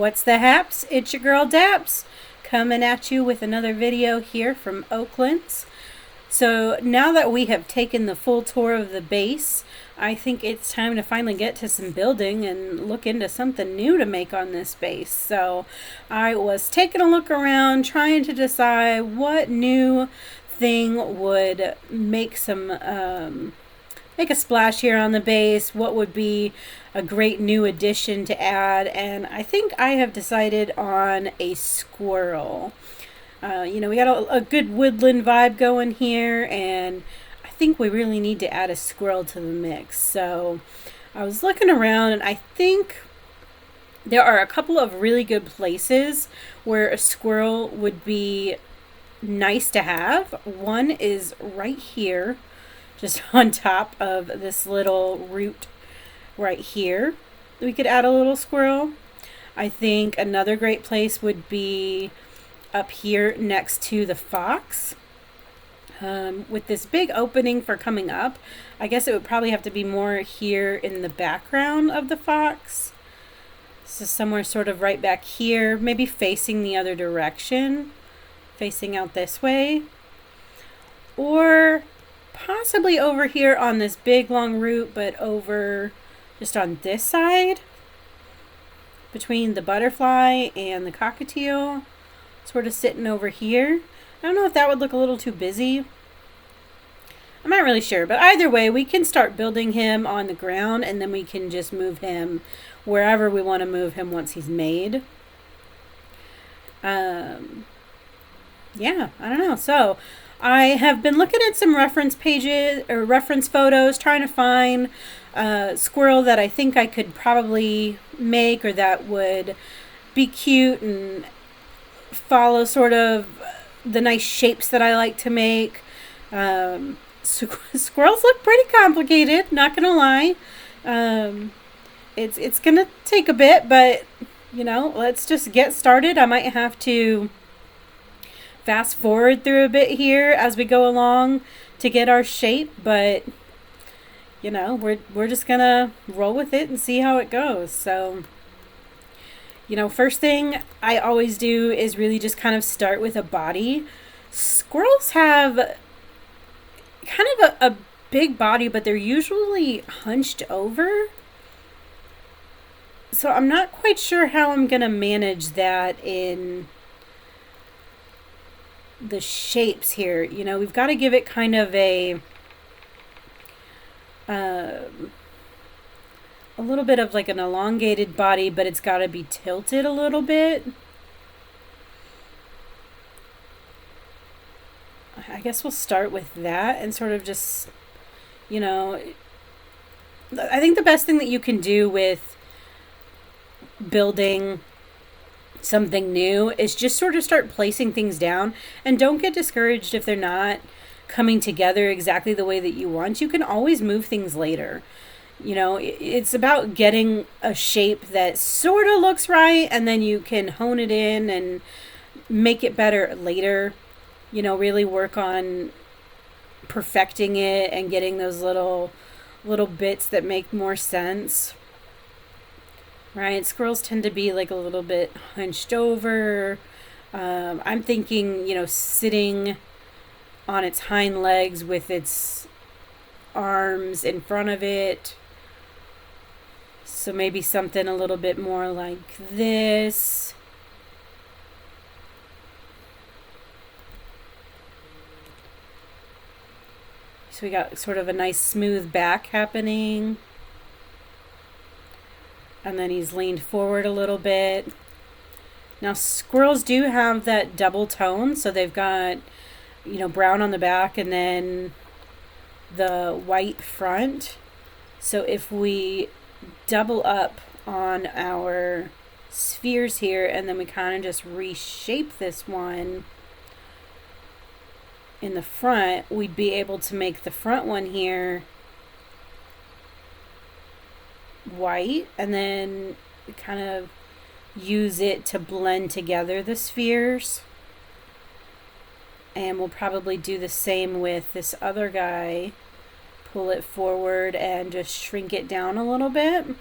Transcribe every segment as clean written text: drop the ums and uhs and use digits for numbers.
What's the haps? It's your girl Daps coming at you with another video here from Oaklands. So now that we have taken the full tour of the base, I think it's time to finally get to some building and look into something new to make on this base. So I was taking a look around trying to decide what new thing would make make a splash here on the base, what would be a great new addition to add, and I think I have decided on a squirrel. We got a good woodland vibe going here, and I think we really need to add a squirrel to the mix. So I was looking around, and I think there are a couple of really good places where a squirrel would be nice to have. One is right here, just on top of this little root right here. We could add a little squirrel. I think another great place would be up here next to the fox. With this big opening for coming up, I guess it would probably have to be more here in the background of the fox. So somewhere sort of right back here, maybe facing the other direction, facing out this way. Or possibly over here on this big long root, but over just on this side between the butterfly and the cockatiel, sort of sitting over here. I don't know if that would look a little too busy. I'm not really sure, but either way, we can start building him on the ground, and then we can just move him wherever we want to move him once he's made. Yeah, I don't know. So I have been looking at some reference pages or reference photos, trying to find a squirrel that I think I could probably make, or that would be cute and follow sort of the nice shapes that I like to make. Squirrels look pretty complicated, not gonna lie. It's gonna take a bit, but let's just get started. I might have to fast forward through a bit here as we go along to get our shape, but we're just gonna roll with it and see how it goes. So first thing I always do is really just kind of start with a body. Squirrels have kind of a big body, but they're usually hunched over. So I'm not quite sure how I'm gonna manage that in the shapes here. We've got to give it kind of a little bit of like an elongated body, but it's got to be tilted a little bit. I guess we'll start with that and sort of just, I think the best thing that you can do with building something new is just sort of start placing things down, and don't get discouraged if they're not coming together exactly the way that you want. You can always move things later. It's about getting a shape that sort of looks right, and then you can hone it in and make it better later. Really work on perfecting it and getting those little bits that make more sense. Right, squirrels tend to be like a little bit hunched over. I'm thinking, sitting on its hind legs with its arms in front of it. So maybe something a little bit more like this. So we got sort of a nice smooth back happening. And then he's leaned forward a little bit. Now squirrels do have that double tone, so they've got, brown on the back and then the white front. So if we double up on our spheres here, and then we kind of just reshape this one in the front, we'd be able to make the front one here white, and then kind of use it to blend together the spheres. And we'll probably do the same with this other guy. Pull it forward and just shrink it down a little bit.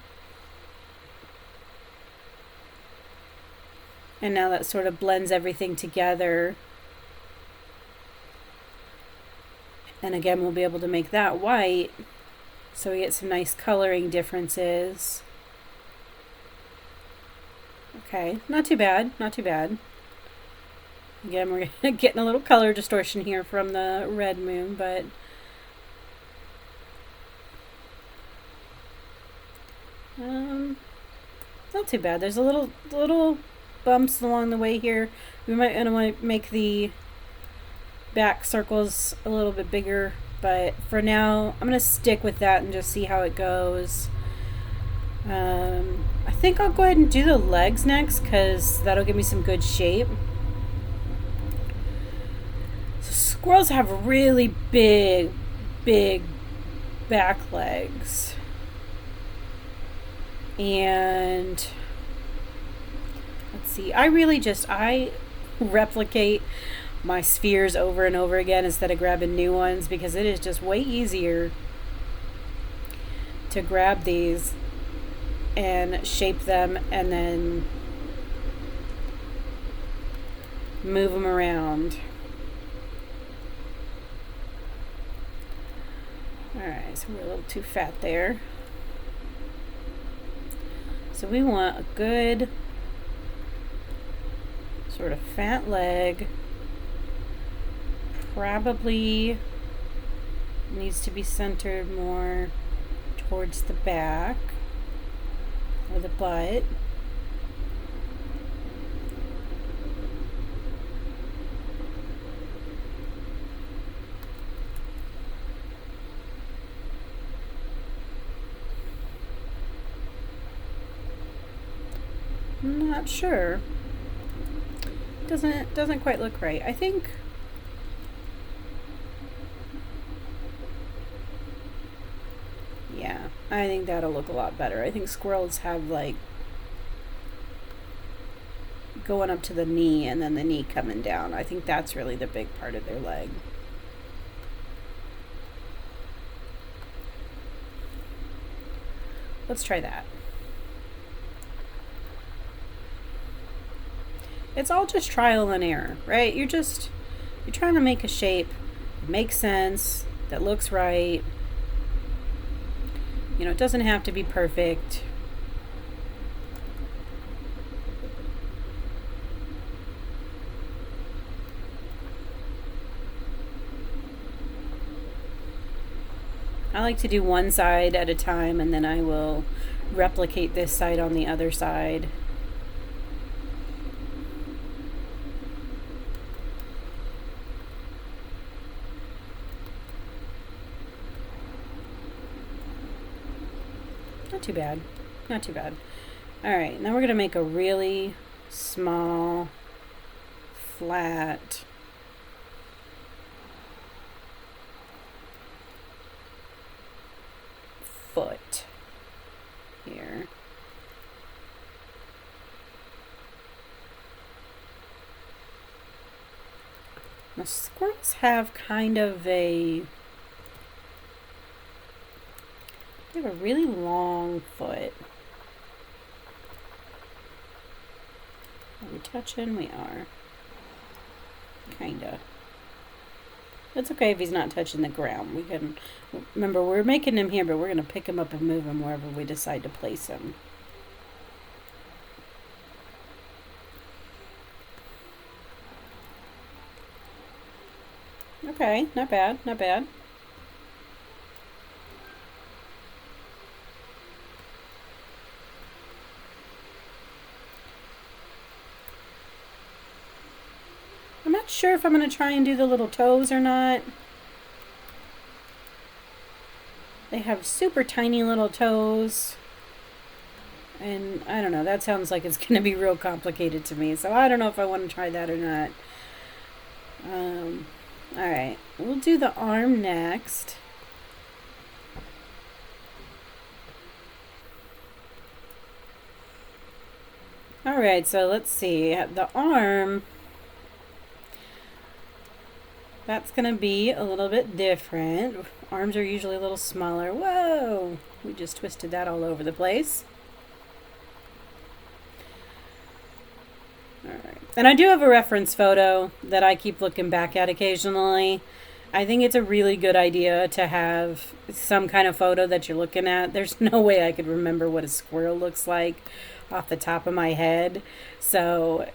And now that sort of blends everything together. And again, we'll be able to make that white so we get some nice coloring differences. Okay, not too bad, not too bad. Again, we're getting a little color distortion here from the red moon, but not too bad. There's a little bumps along the way here. We might want to make the back circles a little bit bigger, but for now I'm gonna stick with that and just see how it goes. I think I'll go ahead and do the legs next because that'll give me some good shape. So squirrels have really big back legs, and let's see, I replicate my spheres over and over again instead of grabbing new ones because it is just way easier to grab these and shape them and then move them around. Alright, so we're a little too fat there. So we want a good sort of fat leg. Probably needs to be centered more towards the back or the butt. I'm not sure. Doesn't quite look right. I think I think that'll look a lot better. I think squirrels have like going up to the knee and then the knee coming down. I think that's really the big part of their leg. Let's try that. It's all just trial and error, right? You're trying to make a shape that makes sense, that looks right. You know, it doesn't have to be perfect. I like to do one side at a time and then I will replicate this side on the other side. Not too bad. Not too bad. Alright, now we're going to make a really small, flat foot here. Now squirrels have kind of they have a really long foot. Are we touching? We are. Kinda. It's okay if he's not touching the ground. We can, remember, we're making him here, but we're going to pick him up and move him wherever we decide to place him. Okay, not bad, not bad. I'm not sure if I'm going to try and do the little toes or not. They have super tiny little toes. And I don't know, that sounds like it's going to be real complicated to me. So I don't know if I want to try that or not. Alright, we'll do the arm next. Alright, so let's see. The arm, that's going to be a little bit different. Arms are usually a little smaller. Whoa! We just twisted that all over the place. Alright, And I do have a reference photo that I keep looking back at occasionally. I think it's a really good idea to have some kind of photo that you're looking at. There's no way I could remember what a squirrel looks like off the top of my head. So,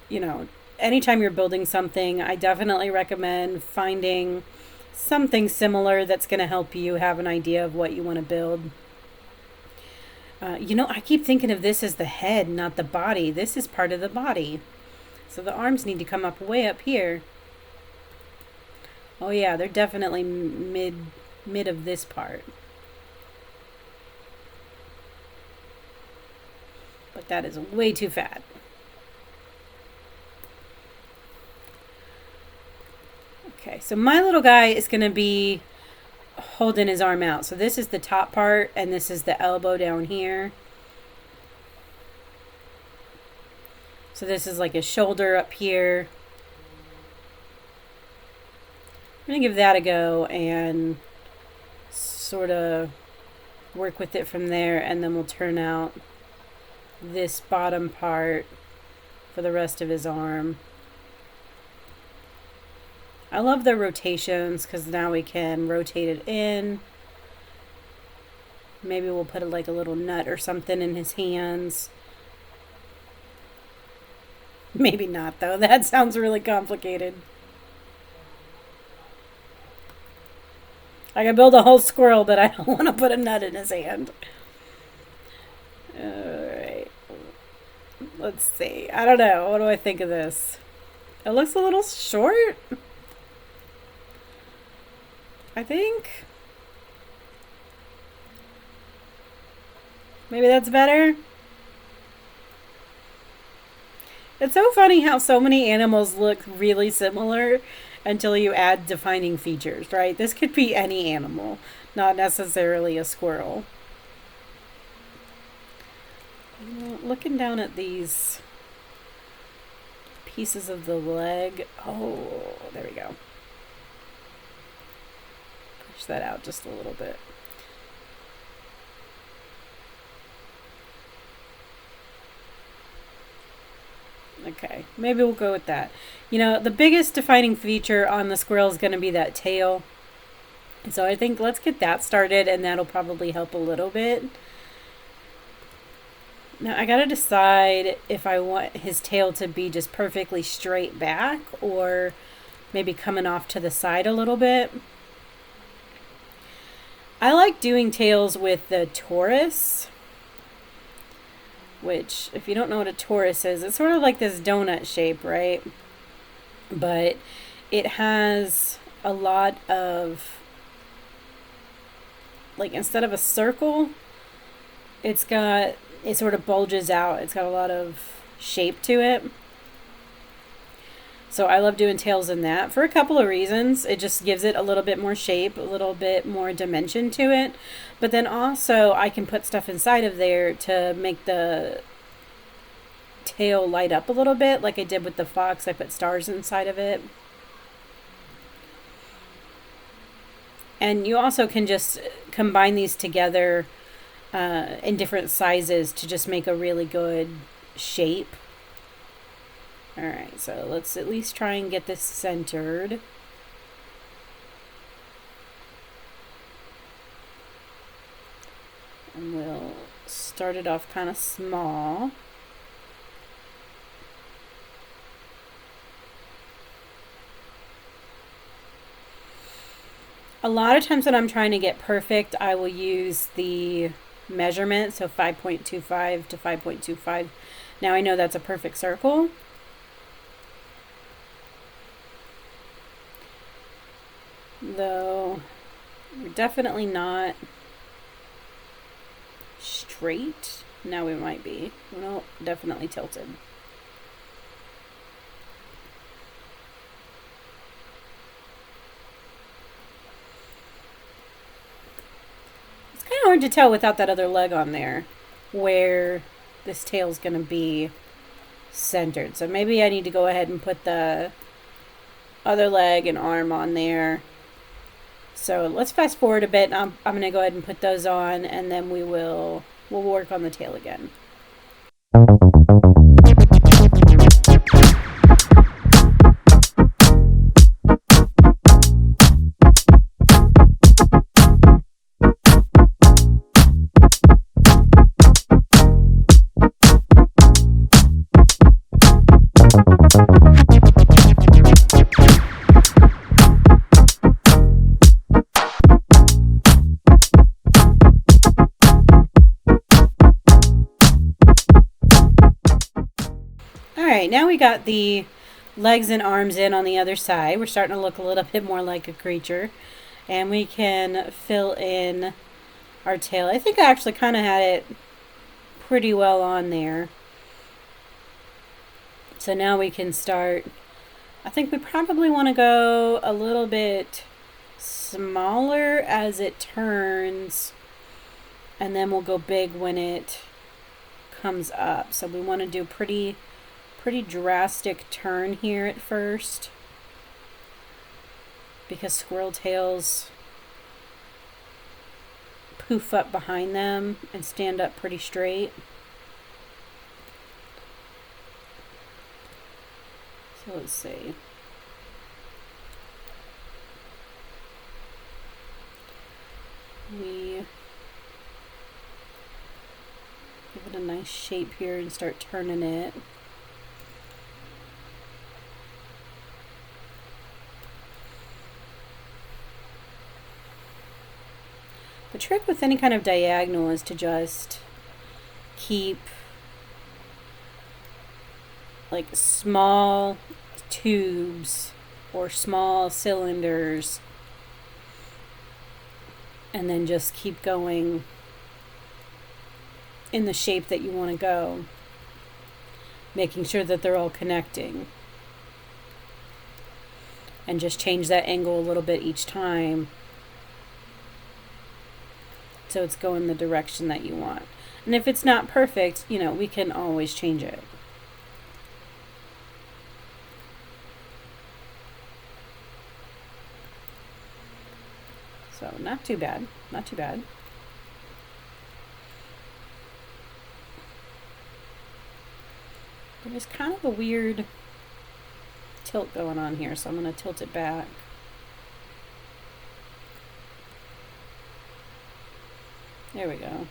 anytime you're building something, I definitely recommend finding something similar that's going to help you have an idea of what you want to build. I keep thinking of this as the head, not the body. This is part of the body. So the arms need to come up way up here. Oh yeah, they're definitely mid of this part. But that is way too fat. Okay, so my little guy is going to be holding his arm out. So this is the top part, and this is the elbow down here. So this is like his shoulder up here. I'm going to give that a go and sort of work with it from there, and then we'll turn out this bottom part for the rest of his arm. I love the rotations because now we can rotate it in. Maybe we'll put like a little nut or something in his hands. Maybe not though. That sounds really complicated. I can build a whole squirrel, but I don't want to put a nut in his hand. Alright. Let's see. I don't know. What do I think of this? It looks a little short, I think. Maybe that's better. It's so funny how so many animals look really similar until you add defining features, right? This could be any animal, not necessarily a squirrel. Looking down at these pieces of the leg. Oh, there we go. Push that out just a little bit. Okay, maybe we'll go with that. The biggest defining feature on the squirrel is going to be that tail. So I think let's get that started, and that'll probably help a little bit. Now I got to decide if I want his tail to be just perfectly straight back or maybe coming off to the side a little bit. I like doing tails with the torus, which, if you don't know what a torus is, it's sort of like this donut shape, right? But it has a lot of, like, instead of a circle, it sort of bulges out. It's got a lot of shape to it. So I love doing tails in that for a couple of reasons. It just gives it a little bit more shape, a little bit more dimension to it. But then also I can put stuff inside of there to make the tail light up a little bit, like I did with the fox. I put stars inside of it. And you also can just combine these together in different sizes to just make a really good shape. Alright, so let's at least try and get this centered. And we'll start it off kind of small. A lot of times when I'm trying to get perfect, I will use the measurement, so 5.25 to 5.25. Now I know that's a perfect circle. Though we're definitely not straight. Now we might be. No, definitely tilted. It's kind of hard to tell without that other leg on there where this tail's going to be centered. So maybe I need to go ahead and put the other leg and arm on there. So let's fast forward a bit. I'm going to go ahead and put those on, and then we'll work on the tail again. now we got the legs and arms in on the other side. We're starting to look a little bit more like a creature. And we can fill in our tail. I think I actually kind of had it pretty well on there. So now we can start. I think we probably want to go a little bit smaller as it turns, and then we'll go big when it comes up. So we want to do pretty drastic turn here at first, because squirrel tails poof up behind them and stand up pretty straight. So let's see. We give it a nice shape here and start turning it. The trick with any kind of diagonal is to just keep like small tubes or small cylinders, and then just keep going in the shape that you want to go, making sure that they're all connecting, and just change that angle a little bit each time so it's going the direction that you want. And if it's not perfect, you know, we can always change it. So not too bad, not too bad. There's kind of a weird tilt going on here, so I'm going to tilt it back. There we go.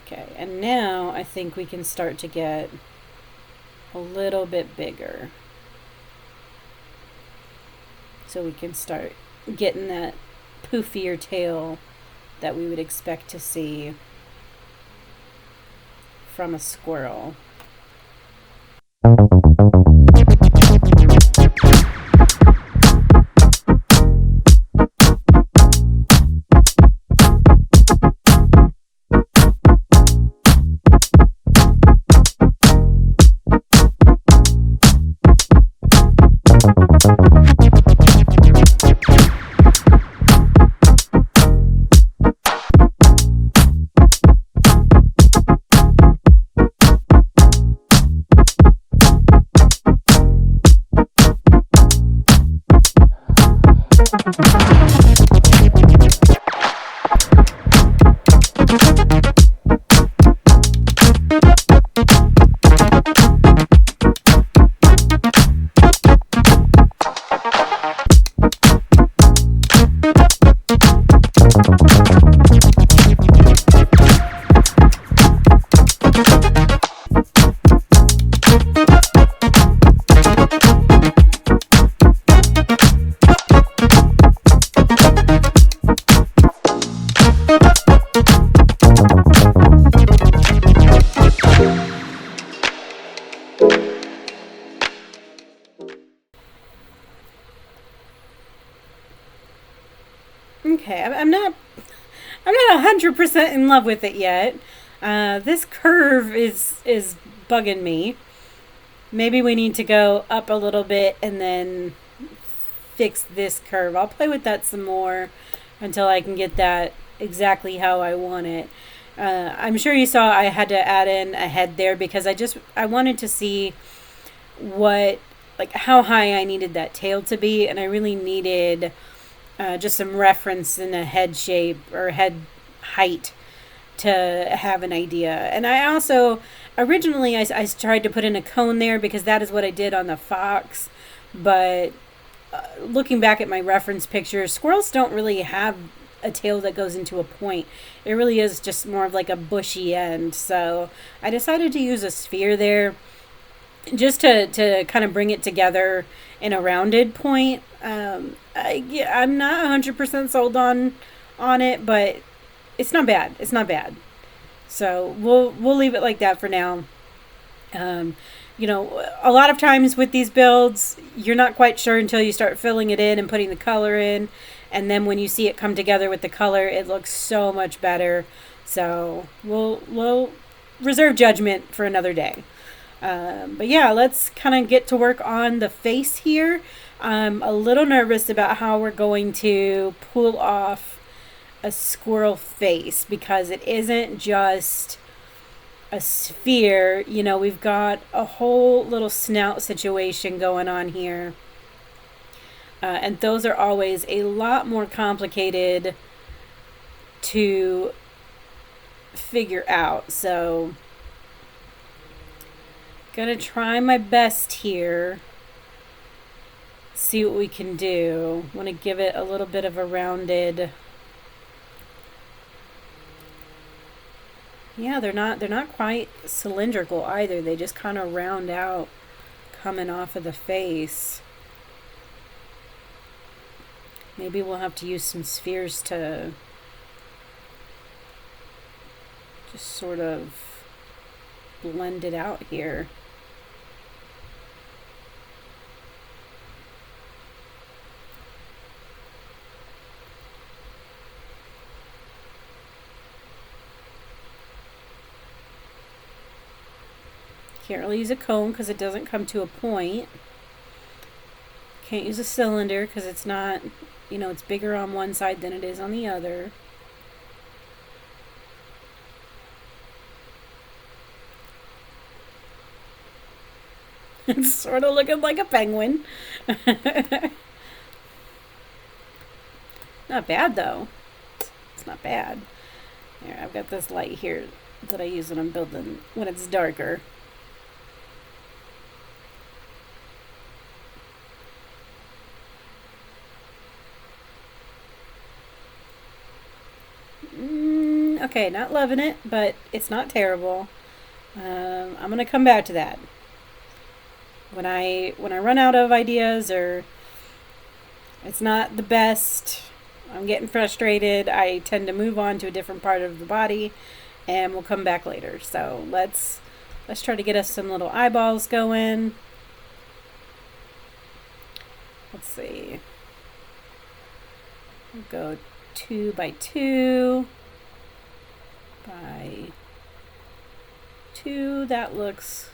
Okay, and now I think we can start to get a little bit bigger. So we can start getting that poofier tail that we would expect to see from a squirrel. Okay, I'm not 100% in love with it yet. This curve is bugging me. Maybe we need to go up a little bit and then fix this curve. I'll play with that some more until I can get that exactly how I want it. I'm sure you saw I had to add in a head there because I wanted to see how high I needed that tail to be, and I really needed just some reference in a head shape or head height to have an idea. And I also originally I tried to put in a cone there because that is what I did on the fox, but looking back at my reference pictures, squirrels don't really have a tail that goes into a point. It really is just more of like a bushy end. So I decided to use a sphere there just to kind of bring it together in a rounded point. I'm not 100% sold on it, but it's not bad. It's not bad. So we'll leave it like that for now. You know, a lot of times with these builds, you're not quite sure until you start filling it in and putting the color in. And then when you see it come together with the color, it looks so much better. So we'll reserve judgment for another day. But yeah, let's kind of get to work on the face here. I'm a little nervous about how we're going to pull off a squirrel face because it isn't just a sphere. You know, we've got a whole little snout situation going on here. And those are always a lot more complicated to figure out. So, gonna try my best here. See what we can do. Want to give it a little bit of a rounded. Yeah, they're not quite cylindrical either. They just kind of round out coming off of the face. Maybe we'll have to use some spheres to just sort of blend it out here. Can't really use a cone because it doesn't come to a point. Can't use a cylinder because it's not, you know, it's bigger on one side than it is on the other. It's sort of looking like a penguin. Not bad though. It's not bad. Here, I've got this light here that I use when I'm building when it's darker. Okay, not loving it, but it's not terrible. I'm gonna come back to that when I run out of ideas or it's not the best. I'm getting frustrated. I tend to move on to a different part of the body, and we'll come back later. So let's try to get us some little eyeballs going. Let's see. We'll go 2 by 2 by 2. That looks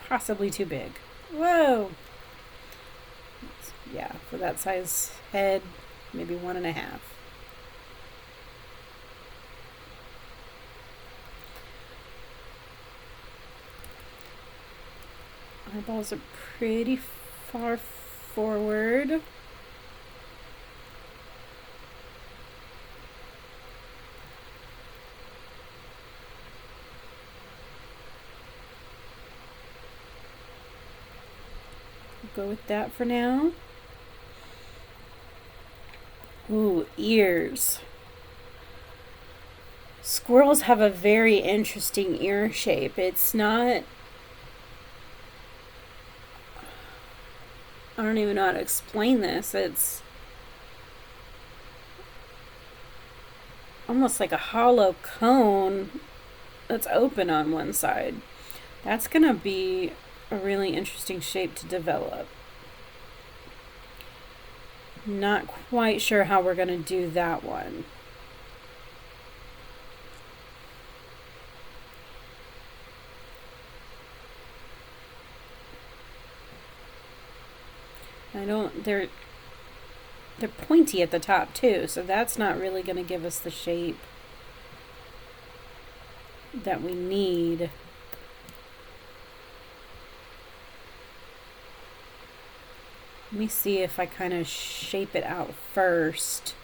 possibly too big. Whoa. Yeah, for that size head, maybe 1.5. Eyeballs are pretty far forward. Go with that for now. Ooh, ears. Squirrels have a very interesting ear shape. It's not... I don't even know how to explain this. It's almost like a hollow cone that's open on one side. That's gonna be a really interesting shape to develop. Not quite sure how we're gonna do that one. They're pointy at the top too, so that's not really gonna give us the shape that we need. Let me see if I kind of shape it out first.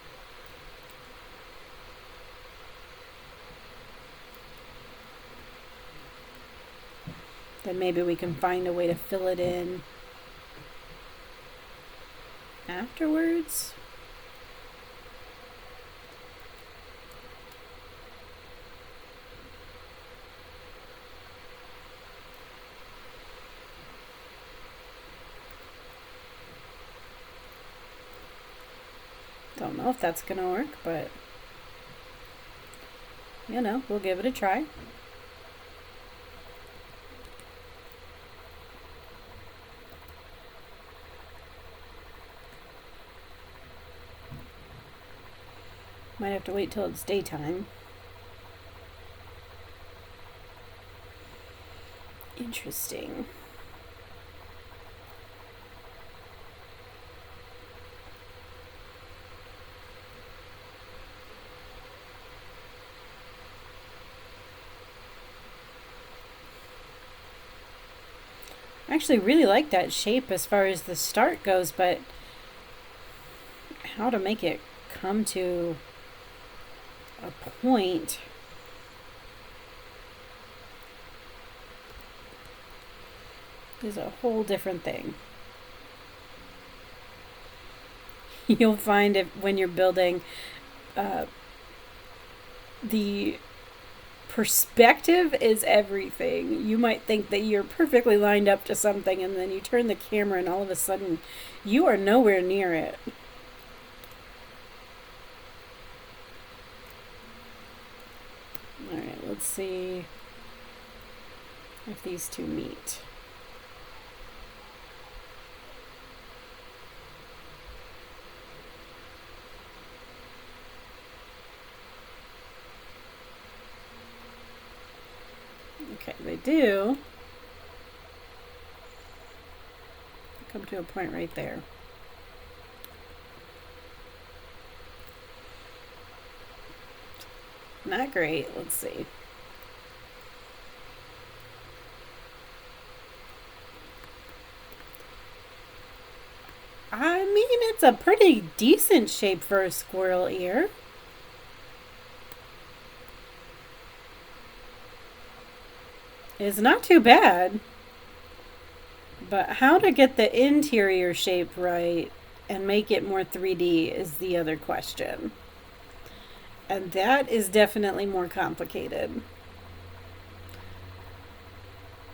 Then maybe we can find a way to fill it in afterwards. Don't know if that's gonna work, but you know, we'll give it a try. Might have to wait till it's daytime. Interesting. I actually really like that shape as far as the start goes, but how to make it come to a point is a whole different thing. You'll find if when you're building, the perspective is everything. You might think that you're perfectly lined up to something, and then you turn the camera and all of a sudden you are nowhere near it. Alright, let's see if these two meet. Okay, they do come to a point right there. Not great. Let's see. I mean, it's a pretty decent shape for a squirrel ear. It's not too bad. But how to get the interior shape right and make it more 3D is the other question. And that is definitely more complicated.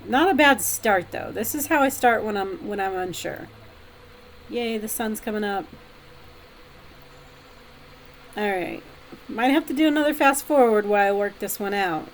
Not a bad start though. This is how I start when I'm unsure. Yay, the sun's coming up. Alright. Might have to do another fast forward while I work this one out.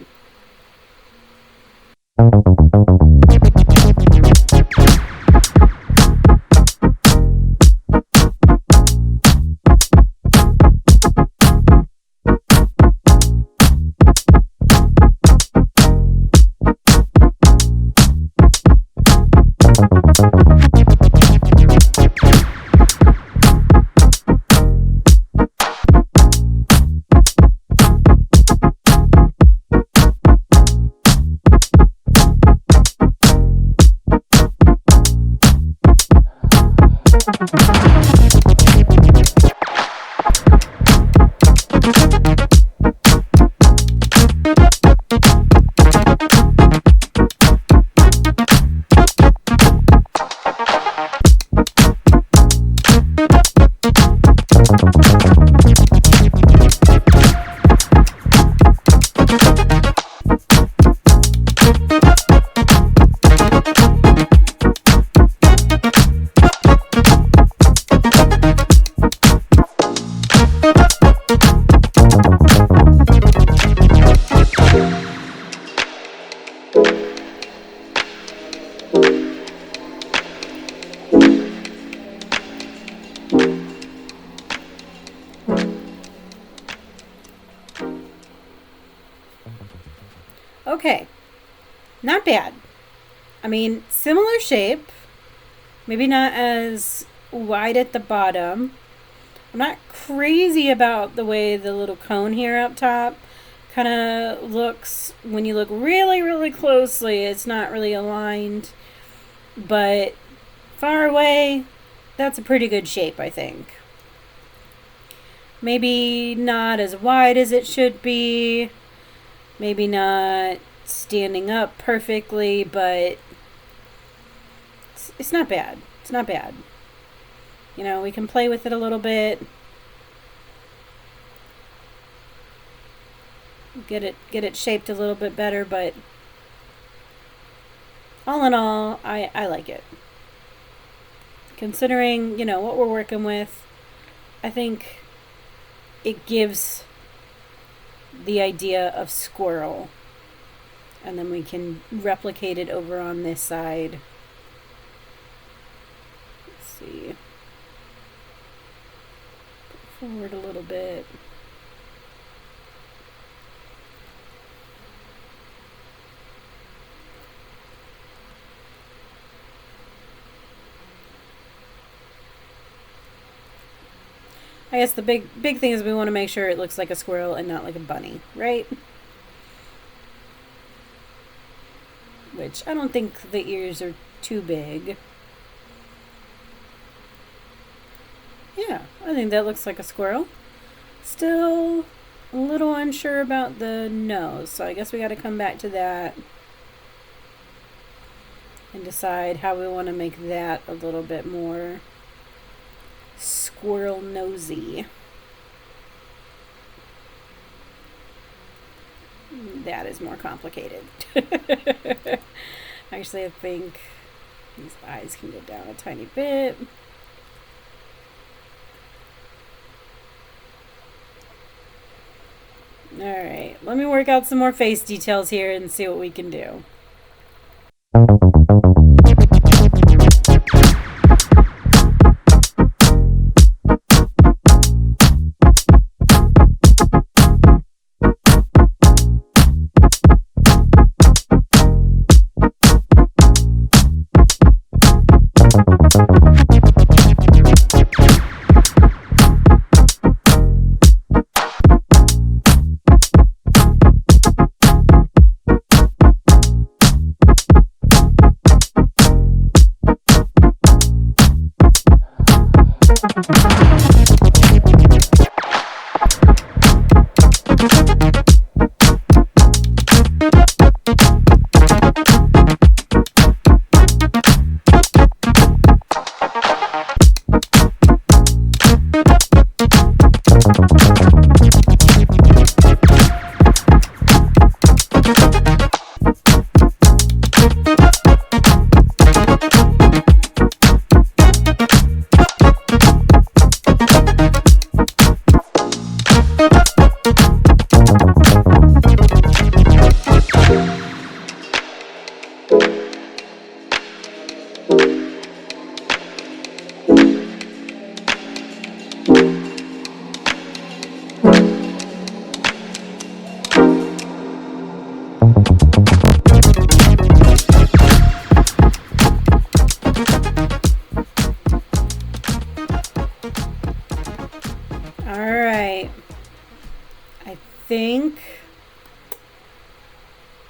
Okay, not bad. I mean, similar shape, maybe not as wide at the bottom. I'm not crazy about the way the little cone here up top kind of looks. When you look really, really closely, it's not really aligned. But far away, that's a pretty good shape, I think. Maybe not as wide as it should be. Maybe not standing up perfectly, but it's not bad. It's not bad. You know, we can play with it a little bit. Get it shaped a little bit better, but all in all, I like it. Considering, you know, what we're working with, I think it gives the idea of squirrel. And then we can replicate it over on this side. Let's see. Put forward a little bit. I guess the big thing is we want to make sure it looks like a squirrel and not like a bunny, right? Which I don't think the ears are too big. Yeah, I think that looks like a squirrel. Still a little unsure about the nose, so I guess we got to come back to that and decide how we want to make that a little bit more squirrel nosy. That is more complicated. Actually, I think these eyes can go down a tiny bit. Alright, let me work out some more face details here and see what we can do.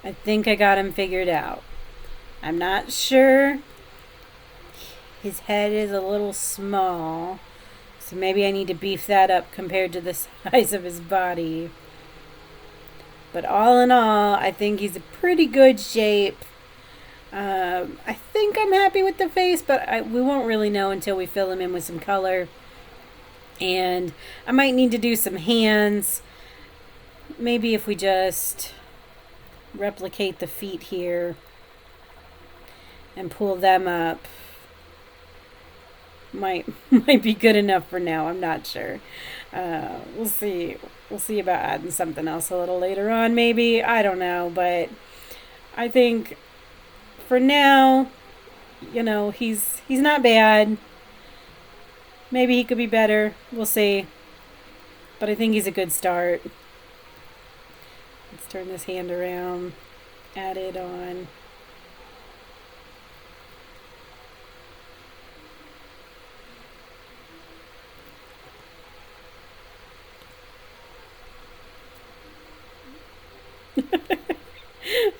I think I got him figured out. I'm not sure. His head is a little small, so maybe I need to beef that up compared to the size of his body. But all in all, I think he's a pretty good shape. I think I'm happy with the face, but we won't really know until we fill him in with some color. And I might need to do some hands. Maybe if we just replicate the feet here and pull them up, might be good enough for now. I'm not sure. We'll see about adding something else a little later on, maybe. I don't know, but I think for now, he's not bad. Maybe he could be better. We'll see. But I think he's a good start. Let's turn this hand around. Add it on.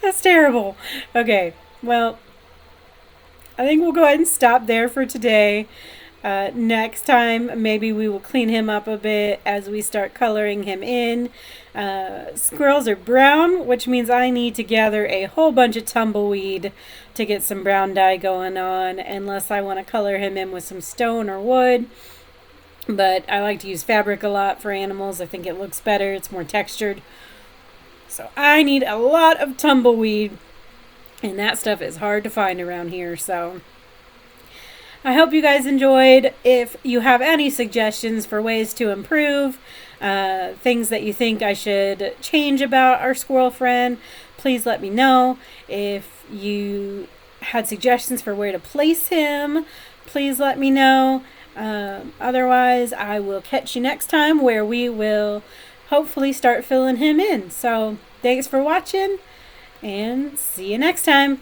That's terrible. Okay, well, I think we'll go ahead and stop there for today. Next time, maybe we will clean him up a bit as we start coloring him in. Squirrels are brown, which means I need to gather a whole bunch of tumbleweed to get some brown dye going on, unless I want to color him in with some stone or wood. But I like to use fabric a lot for animals. I think it looks better. It's more textured. So I need a lot of tumbleweed, and that stuff is hard to find around here. So I hope you guys enjoyed. If you have any suggestions for ways to improve, things that you think I should change about our squirrel friend, please let me know. If you had suggestions for where to place him, please let me know. Otherwise, I will catch you next time where we will hopefully start filling him in. So thanks for watching and see you next time.